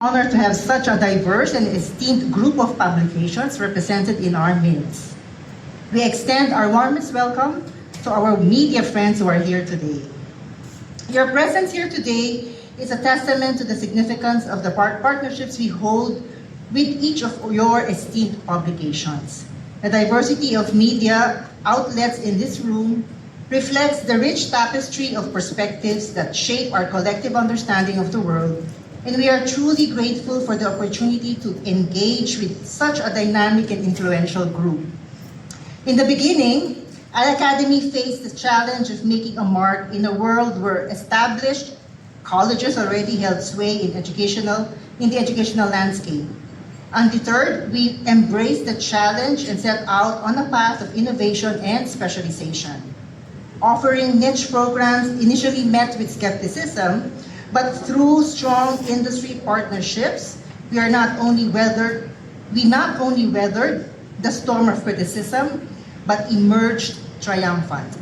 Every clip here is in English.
Honored to have such a diverse and esteemed group of publications represented in our midst. We extend our warmest welcome to our media friends who are here today. Your presence here today is a testament to the significance of the partnerships we hold with each of your esteemed publications. The diversity of media outlets in this room reflects the rich tapestry of perspectives that shape our collective understanding of the world, and we are truly grateful for the opportunity to engage with such a dynamic and influential group. In the beginning, iAcademy faced the challenge of making a mark in a world where established colleges already held sway in the educational landscape. Undeterred, we embraced the challenge and set out on a path of innovation and specialization. Offering niche programs initially met with skepticism, but through strong industry partnerships, we not only weathered the storm of criticism, but emerged triumphant.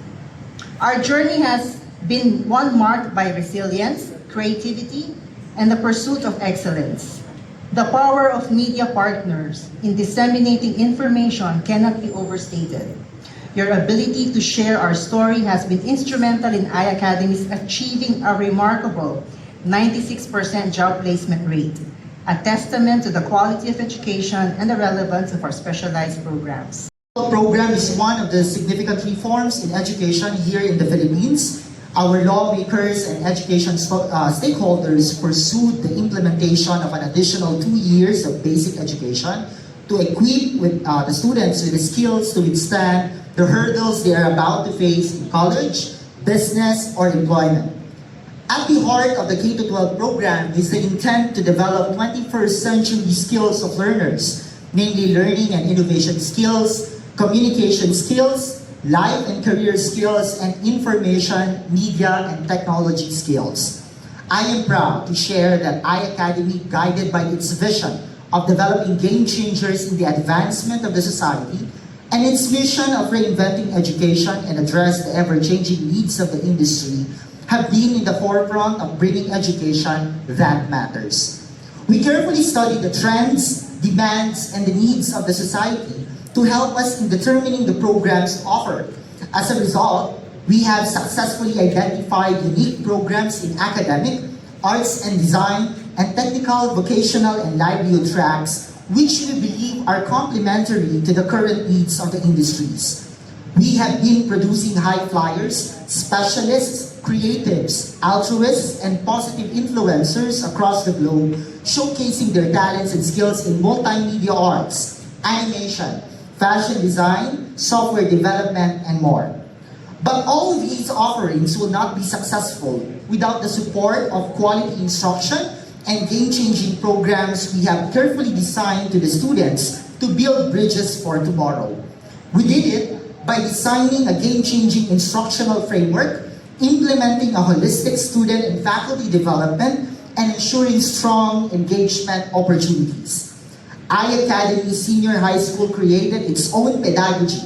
Our journey has been one marked by resilience, creativity, and the pursuit of excellence. The power of media partners in disseminating information cannot be overstated. Your ability to share our story has been instrumental in iAcademy's achieving a remarkable 96% job placement rate, a testament to the quality of education and the relevance of our specialized programs. The program is one of the significant reforms in education here in the Philippines. Our lawmakers and education stakeholders pursued the implementation of an additional 2 years of basic education to equip the students with the skills to withstand the hurdles they are about to face in college, business, or employment. At the heart of the K-12 program is the intent to develop 21st century skills of learners, namely learning and innovation skills, communication skills, life and career skills, and information, media, and technology skills. I am proud to share that iAcademy, guided by its vision of developing game changers in the advancement of the society, and its mission of reinventing education and address the ever-changing needs of the industry, have been in the forefront of bringing education that matters. We carefully study the trends, demands, and the needs of the society to help us in determining the programs offered. As a result, we have successfully identified unique programs in academic, arts and design, and technical, vocational, and livelihood tracks, which we believe are complementary to the current needs of the industries. We have been producing high flyers, specialists, creatives, altruists, and positive influencers across the globe, showcasing their talents and skills in multimedia arts, animation, fashion design, software development, and more. But all of these offerings will not be successful without the support of quality instruction and game-changing programs we have carefully designed to the students to build bridges for tomorrow. We did it by designing a game-changing instructional framework, implementing a holistic student and faculty development, and ensuring strong engagement opportunities. iAcademy Senior High School created its own pedagogy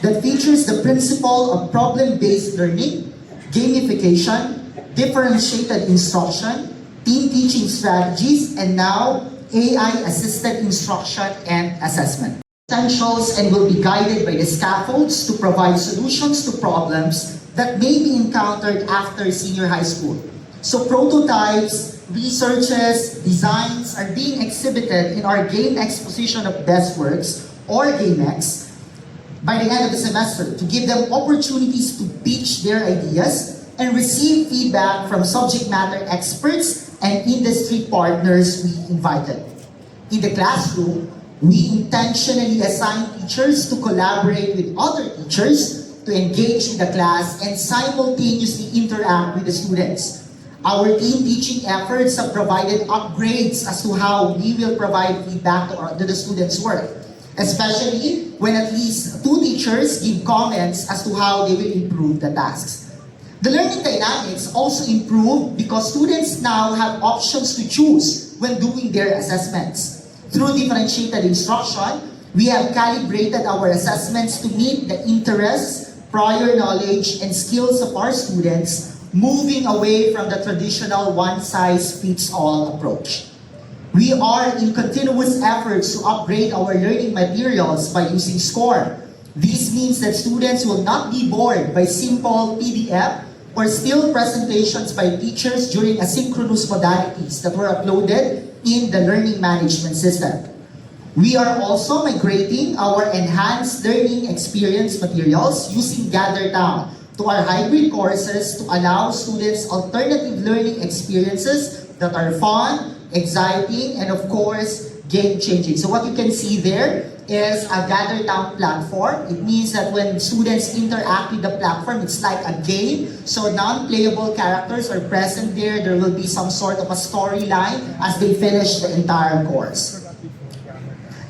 that features the principle of problem-based learning, gamification, differentiated instruction, team teaching strategies, and now AI-assisted instruction and assessment. Essentials and will be guided by the scaffolds to provide solutions to problems that may be encountered after senior high school. So prototypes, researches, designs are being exhibited in our Game Exposition of Best Works, or GameX, by the end of the semester to give them opportunities to pitch their ideas and receive feedback from subject matter experts and industry partners we invited. In the classroom, we intentionally assign teachers to collaborate with other teachers to engage in the class and simultaneously interact with the students. Our team teaching efforts have provided upgrades as to how we will provide feedback to the students' work, especially when at least 2 teachers give comments as to how they will improve the tasks. The learning dynamics also improve because students now have options to choose when doing their assessments. Through differentiated instruction, we have calibrated our assessments to meet the interests, prior knowledge, and skills of our students, moving away from the traditional one-size-fits-all approach. We are in continuous efforts to upgrade our learning materials by using SCORE. This means that students will not be bored by simple PDF or still presentations by teachers during asynchronous modalities that were uploaded in the learning management system. We are also migrating our enhanced learning experience materials using GatherTown to our hybrid courses to allow students alternative learning experiences that are fun, exciting, and of course, game-changing. So what you can see there is a GatherTown platform. It means that when students interact with the platform, it's like a game. So non-playable characters are present there. There will be some sort of a storyline as they finish the entire course.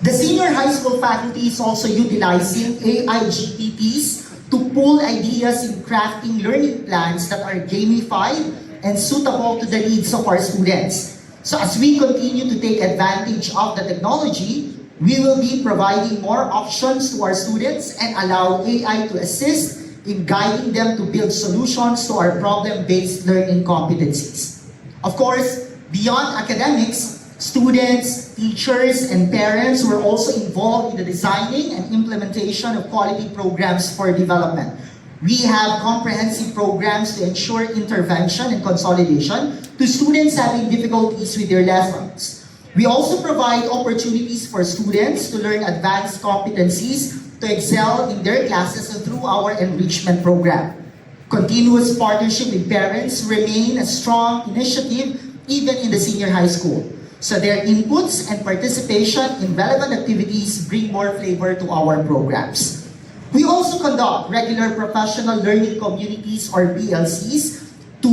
The senior high school faculty is also utilizing AIGPTs to pull ideas in crafting learning plans that are gamified and suitable to the needs of our students. So as we continue to take advantage of the technology, we will be providing more options to our students and allow AI to assist in guiding them to build solutions to our problem-based learning competencies. Of course, beyond academics, students, teachers, and parents were also involved in the designing and implementation of quality programs for development. We have comprehensive programs to ensure intervention and consolidation to students having difficulties with their lessons. We also provide opportunities for students to learn advanced competencies to excel in their classes through our enrichment program. Continuous partnership with parents remain a strong initiative even in the senior high school. So their inputs and participation in relevant activities bring more flavor to our programs. We also conduct regular professional learning communities or PLCs to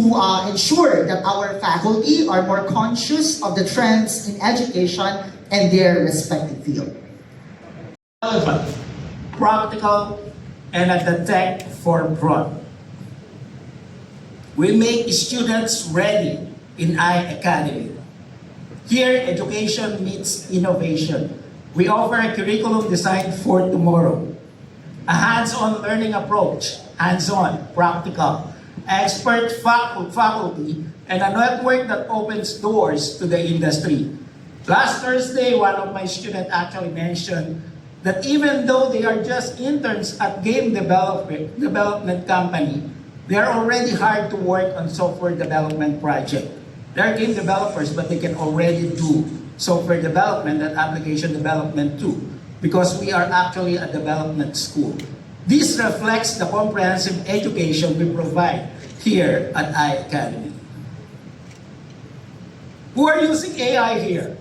ensure that our faculty are more conscious of the trends in education and their respective field. Relevant, practical, and at the tech forefront. We make students ready in iAcademy. Here, education meets innovation. We offer a curriculum designed for tomorrow. A hands-on learning approach, hands-on, practical, expert faculty, and a network that opens doors to the industry. Last Thursday, one of my students actually mentioned that even though they are just interns at game development company, they are already hired to work on software development project. They are game developers, but they can already do software development and application development too, because we are actually a development school. This reflects the comprehensive education we provide here at iAcademy. Who are using AI here?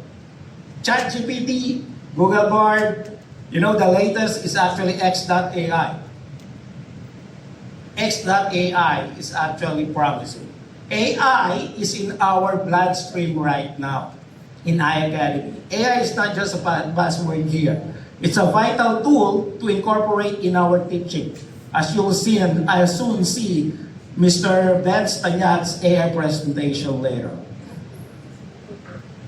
ChatGPT, Google Bard, you know the latest is actually X.AI. X.AI is actually promising. AI is in our bloodstream right now in iAcademy. AI is not just a buzzword here. It's a vital tool to incorporate in our teaching. As you'll see, and I'll soon see Mr. Ben Stanyat's AI presentation later.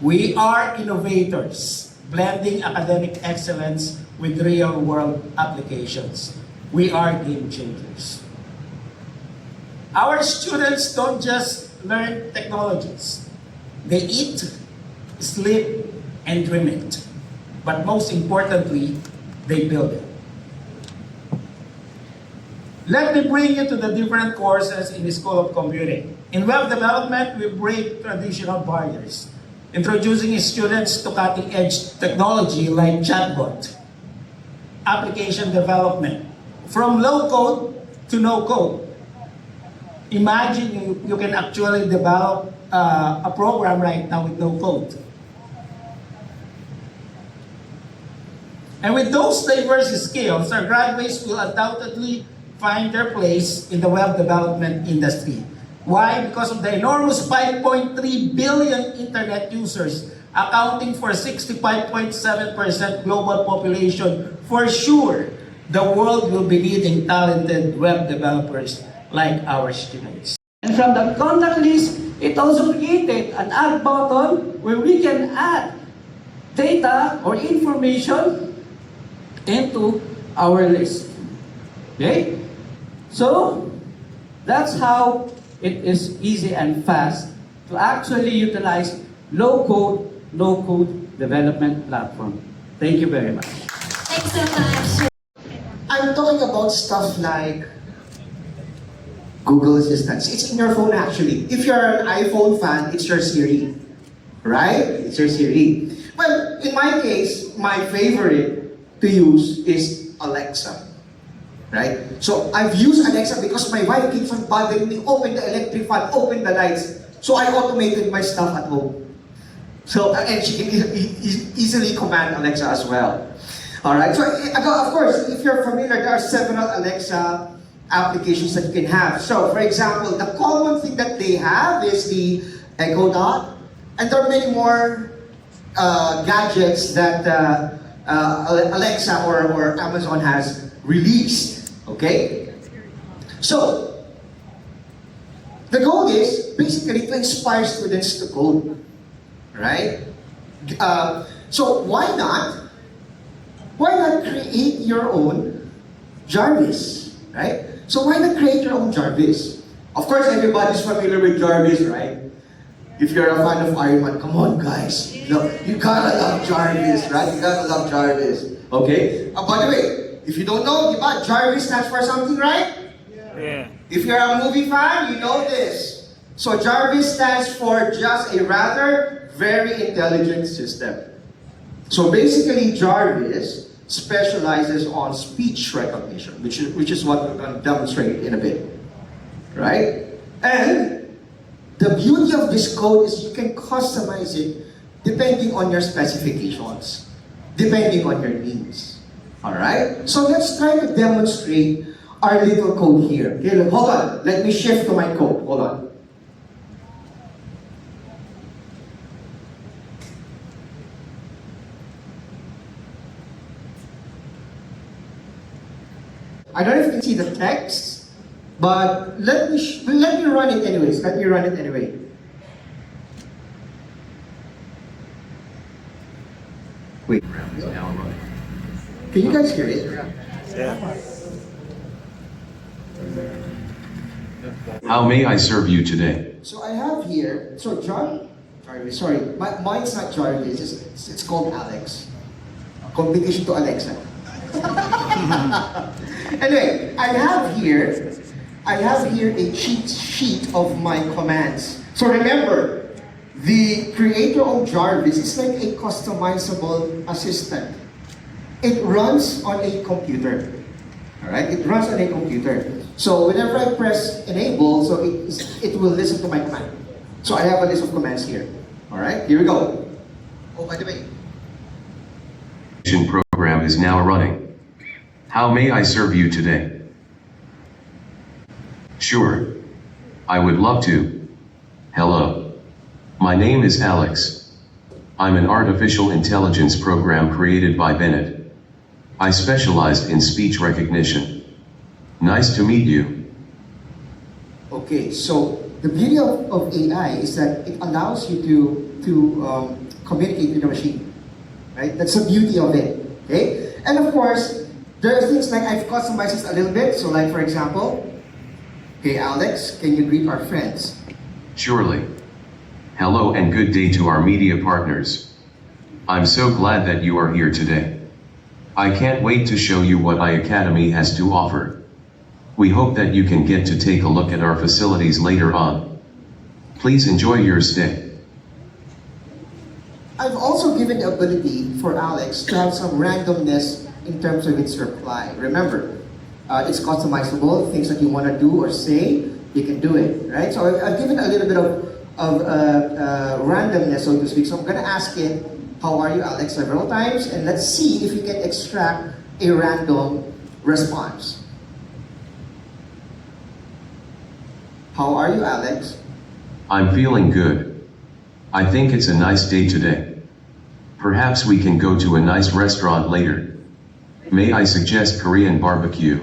We are innovators, blending academic excellence with real-world applications. We are game changers. Our students don't just learn technologies. They eat, sleep, and dream it. But most importantly, they build it. Let me bring you to the different courses in the School of Computing. In web development, we break traditional barriers, introducing students to cutting-edge technology like chatbot, application development, from low code to no code. Imagine you can actually develop a program right now with no code. And with those diverse skills, our graduates will undoubtedly find their place in the web development industry. Why? Because of the enormous 5.3 billion internet users, accounting for 65.7% global population. For sure, the world will be needing talented web developers like our students. And from the contact list, it also created an add button where we can add data or information into our list. Okay? So, that's how it is easy and fast to actually utilize low-code no-code development platform. Thank you very much. Thanks so much. I'm talking about stuff like Google Assistant. It's in your phone actually. If you're an iPhone fan, it's your Siri. Right? It's your Siri. Well, in my case, my favorite to use is Alexa. Right? So I've used Alexa because my wife keeps on bothering me, open the electric fan, open the lights. So I automated my stuff at home. So, and she can easily command Alexa as well. Alright, so of course, if you're familiar, there are several Alexa applications that you can have. So, for example, the common thing that they have is the Echo Dot, and there are many more gadgets that Alexa or Amazon has released. Okay? So, the goal is basically to inspire students to code. Right? So, why not? Why not create your own Jarvis, right? So why not create your own Jarvis? Of course, everybody's familiar with Jarvis, right? If you're a fan of Iron Man, come on guys, you gotta love Jarvis, right? You gotta love Jarvis, okay? By the way, if you don't know, Jarvis stands for something, right? Yeah. If you're a movie fan, you know this. So Jarvis stands for just a rather very intelligent system. So basically, Jarvis specializes on speech recognition, which is what we're going to demonstrate in a bit, right? And the beauty of this code is you can customize it depending on your specifications, depending on your needs, all right? So let's try to demonstrate our little code here. Okay, look, hold on. Let me shift to my code. Hold on. I don't know if you can see the text, but let me run it anyways. Let me run it anyway. Wait. Can you guys hear it? Yeah. How may I serve you today? So I have here, so sorry, mine's not Jarvis, it's called Alex. Complication to Alexa. Anyway, I have here a cheat sheet of my commands. So remember, the creator of Jarvis is like a customizable assistant. It runs on a computer. Alright, it runs on a computer. So whenever I press enable, so it will listen to my command. So I have a list of commands here. Alright, here we go. Oh, by the way. Program is now running. How may I serve you today? Sure. I would love to. Hello. My name is Alex. I'm an artificial intelligence program created by Bennett. I specialized in speech recognition. Nice to meet you. Okay, so the beauty of AI is that it allows you to communicate with the machine, right? That's the beauty of it, okay? And of course, there are things like I've customized this a little bit. So like for example, hey Alex, can you greet our friends? Surely. Hello and good day to our media partners. I'm so glad that you are here today. I can't wait to show you what iAcademy has to offer. We hope that you can get to take a look at our facilities later on. Please enjoy your stay. I've also given the ability for Alex to have some randomness in terms of its reply. Remember, it's customizable. Things that you want to do or say, you can do it, right? So I've given a little bit of randomness, so to speak. So I'm going to ask it, how are you, Alex, several times, and let's see if we can extract a random response. How are you, Alex? I'm feeling good. I think it's a nice day today. Perhaps we can go to a nice restaurant later. May I suggest Korean barbecue?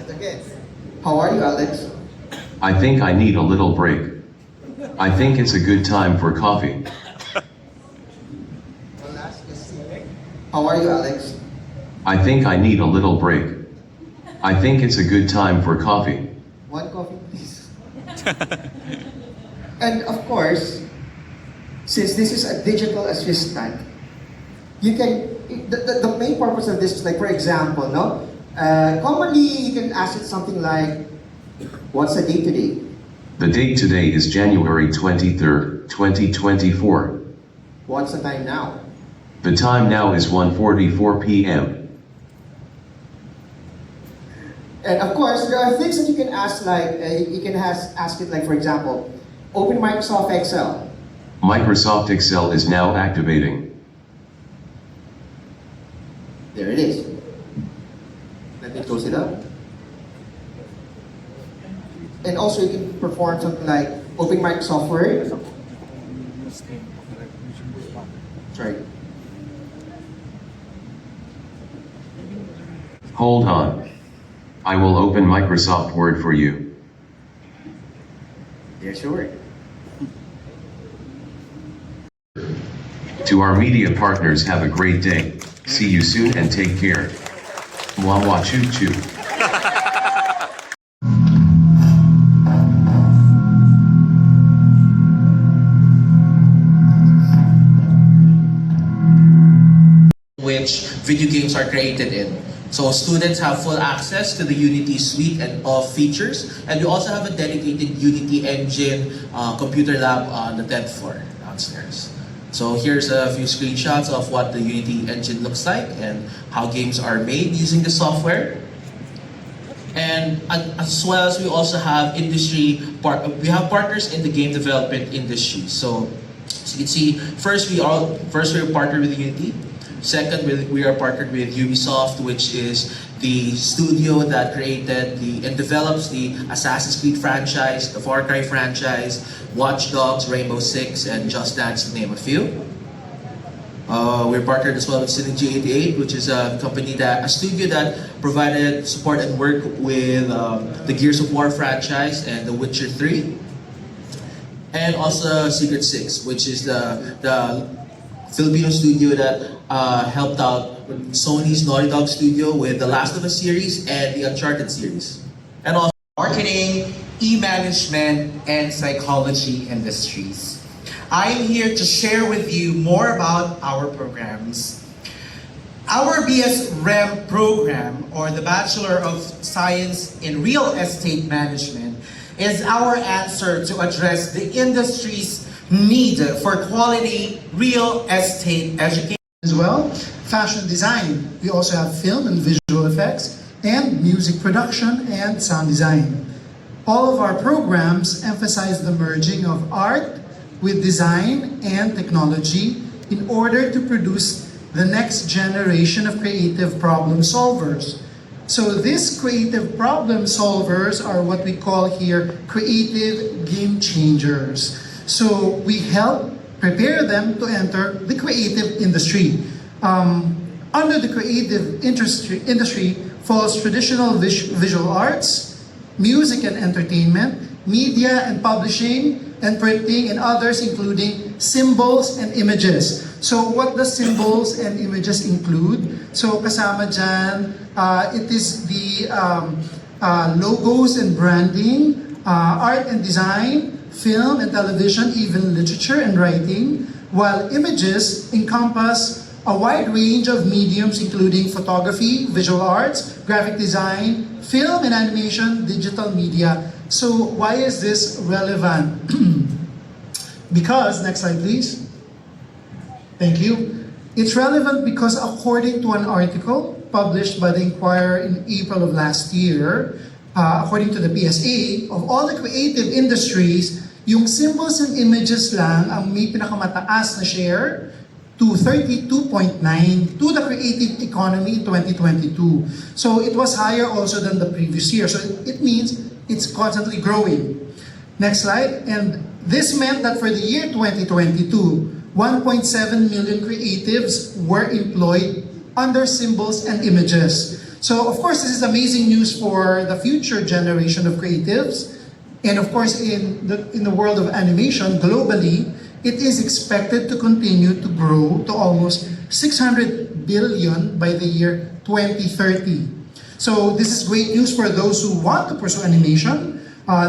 Again. How are you, Alex? I think I need a little break. I think it's a good time for coffee. How are you, Alex? I think I need a little break. I think it's a good time for coffee. One coffee, please. And of course, since this is a digital assistant, you can, the main purpose of this is like, for example, no? Commonly, you can ask it something like, what's the date today? The date today is January 23rd, 2024. What's the time now? The time now is 1:44 p.m. And of course, there are things that you can ask like, you can ask it like, for example, open Microsoft Excel. Microsoft Excel is now activating. There it is. Let me close it up. And also you can perform something like open Microsoft Word. Sorry. Hold on. I will open Microsoft Word for you. There's your word. To our media partners, have a great day. See you soon and take care. Mwa choo choo. Which video games are created in. So students have full access to the Unity suite and of features, and we also have a dedicated Unity Engine computer lab on the 10th floor downstairs. So here's a few screenshots of what the Unity Engine looks like and how games are made using the software. And as well as we also have we have partners in the game development industry. So you can see, first we're partnered with Unity. Second, we are partnered with Ubisoft, which is the studio that created and develops the Assassin's Creed franchise, the Far Cry franchise, Watch Dogs, Rainbow Six, and Just Dance, to name a few. We're partnered as well with Synergy 88, which is a studio that provided support and work with the Gears of War franchise and The Witcher 3. And also Secret 6, which is the Filipino studio that helped out Sony's Naughty Dog studio with the Last of Us series and the Uncharted series. And also marketing, e-management, and psychology industries. I am here to share with you more about our programs. Our BS REM program, or the Bachelor of Science in Real Estate Management, is our answer to address the industry's need for quality real estate education. As well, fashion design. We also have film and visual effects, and music production and sound design. All of our programs emphasize the merging of art with design and technology in order to produce the next generation of creative problem solvers. So these creative problem solvers are what we call here creative game changers. So we help prepare them to enter the creative industry. Under the creative industry falls traditional visual arts, music and entertainment, media and publishing, and printing, and others including symbols and images. So what does symbols and images include? So kasama dyan, it is the logos and branding, art and design, film and television, even literature and writing, while images encompass a wide range of mediums including photography, visual arts, graphic design, film and animation, digital media. So why is this relevant? Because, next slide please. Thank you. It's relevant because according to an article published by the Inquirer in April of last year, according to the PSA, of all the creative industries, yung symbols and images lang ang may pinakamataas na share to 32.9 to the creative economy in 2022. So it was higher also than the previous year. So it means it's constantly growing. Next slide. And this meant that for the year 2022, 1.7 million creatives were employed under symbols and images. So of course, this is amazing news for the future generation of creatives. And of course, in the world of animation globally, it is expected to continue to grow to almost 600 billion by the year 2030. So this is great news for those who want to pursue animation,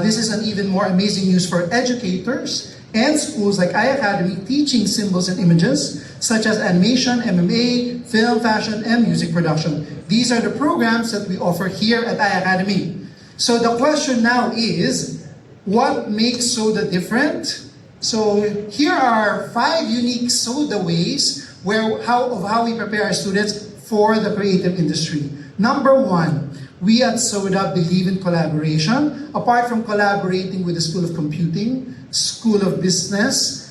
This is an even more amazing news for educators and schools like iAcademy teaching symbols and images such as animation, MMA, film, fashion, and music production. These are the programs that we offer here at iAcademy. So the question now is, what makes SODA different? So here are 5 unique SODA ways how we prepare our students for the creative industry. Number 1, we at SODA believe in collaboration. Apart from collaborating with the School of Computing, School of Business,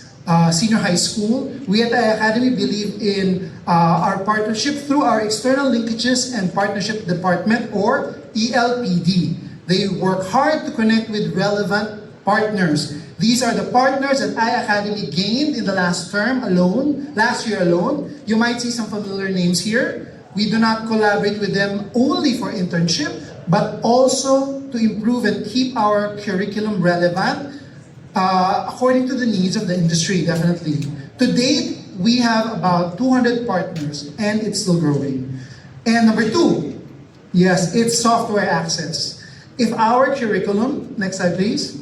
Senior High School, we at iAcademy believe in our partnership through our external linkages and partnership department, or ELPD. They work hard to connect with relevant partners. These are the partners that iAcademy gained in the last year alone. You might see some familiar names here. We do not collaborate with them only for internship, but also to improve and keep our curriculum relevant according to the needs of the industry, definitely. To date, we have about 200 partners, and it's still growing. And number 2, yes, it's software access. If our curriculum, next slide please,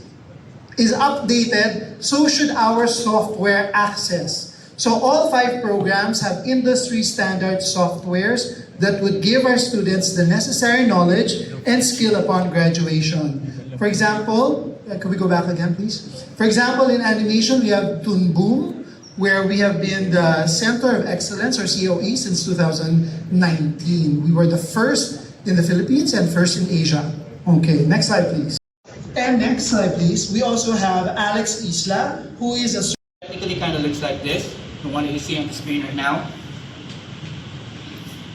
is updated, so should our software access. So all 5 programs have industry standard softwares that would give our students the necessary knowledge and skill upon graduation. For example, can we go back again please? For example, in animation, we have Toon Boom, where we have been the Center of Excellence, or COE, since 2019. We were the first in the Philippines and first in Asia. Okay, next slide please. And next slide please, we also have Alex Isla, who is a... Technically kind of looks like this, the one that you see on the screen right now.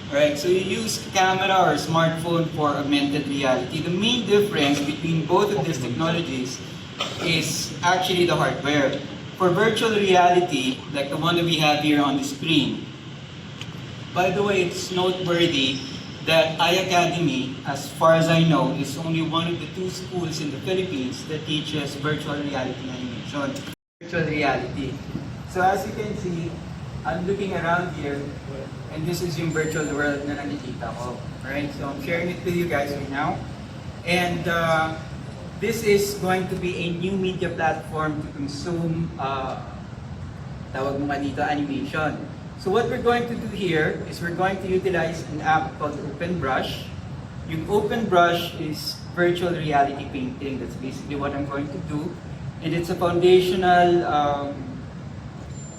Alright, so you use camera or smartphone for augmented reality. The main difference between both of these technologies is actually the hardware. For virtual reality, like the one that we have here on the screen, by the way, it's noteworthy that iAcademy, as far as I know, is only one of the 2 schools in the Philippines that teaches virtual reality animation. Virtual reality. So as you can see, I'm looking around here, and this is yung virtual world na nakikita ko. Alright, so I'm sharing it with you guys right now. And this is going to be a new media platform to consume, tawag mo nga dito, animation. So what we're going to do here is we're going to utilize an app called OpenBrush. Yung OpenBrush is virtual reality painting. That's basically what I'm going to do. And it's a foundational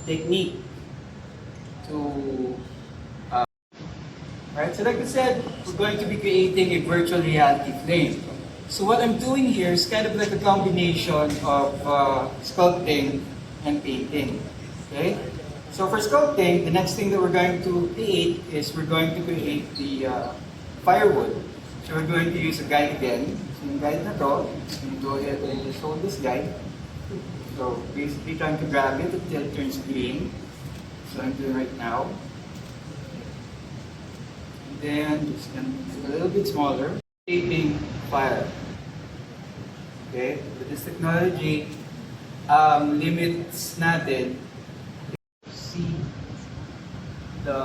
technique to... Alright, so like I said, we're going to be creating a virtual reality frame. So what I'm doing here is kind of like a combination of sculpting and painting. Okay? So for sculpting, the next thing that we're going to create is we're going to create the firewood. So we're going to use a guide again. So yung guide na to, you go ahead and just hold this guide. So basically trying to grab it until it turns green. So I'm doing right now. And then just gonna make it a little bit smaller. Shaping fire. Okay, with this technology, limits natin see the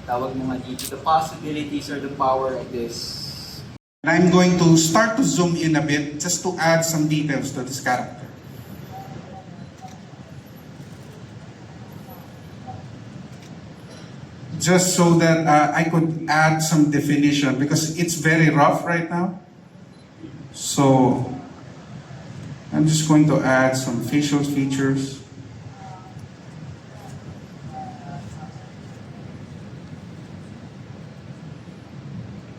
tawag mo nga dito, the possibilities or the power of this. I'm going to start to zoom in a bit just to add some details to this character. Just so that I could add some definition because it's very rough right now. So I'm just going to add some facial features.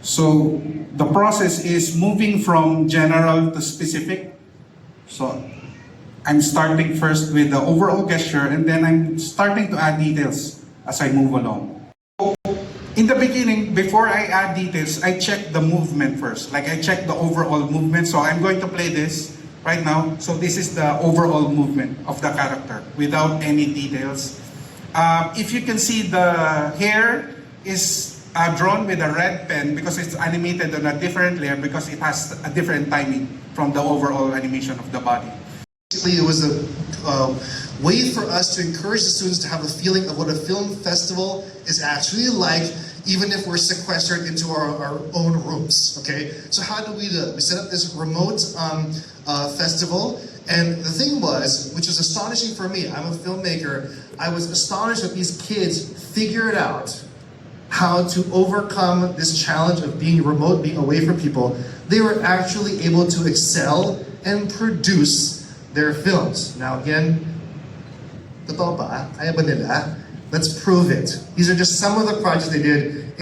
So the process is moving from general to specific. So I'm starting first with the overall gesture and then I'm starting to add details as I move along. In the beginning, before I add details, I check the movement first. Like I check the overall movement. So I'm going to play this right now. So this is the overall movement of the character without any details. If you can see, the hair is drawn with a red pen because it's animated on a different layer because it has a different timing from the overall animation of the body. Basically, it was a way for us to encourage the students to have a feeling of what a film festival is actually like, even if we're sequestered into our own rooms, okay? So how do we do it? We set up this remote festival, and the thing was, which was astonishing for me, I'm a filmmaker, I was astonished that these kids figured out how to overcome this challenge of being remote, being away from people. They were actually able to excel and produce their films. Now again, totoo ba? Kaya ba nila? Let's prove it. These are just some of the projects they did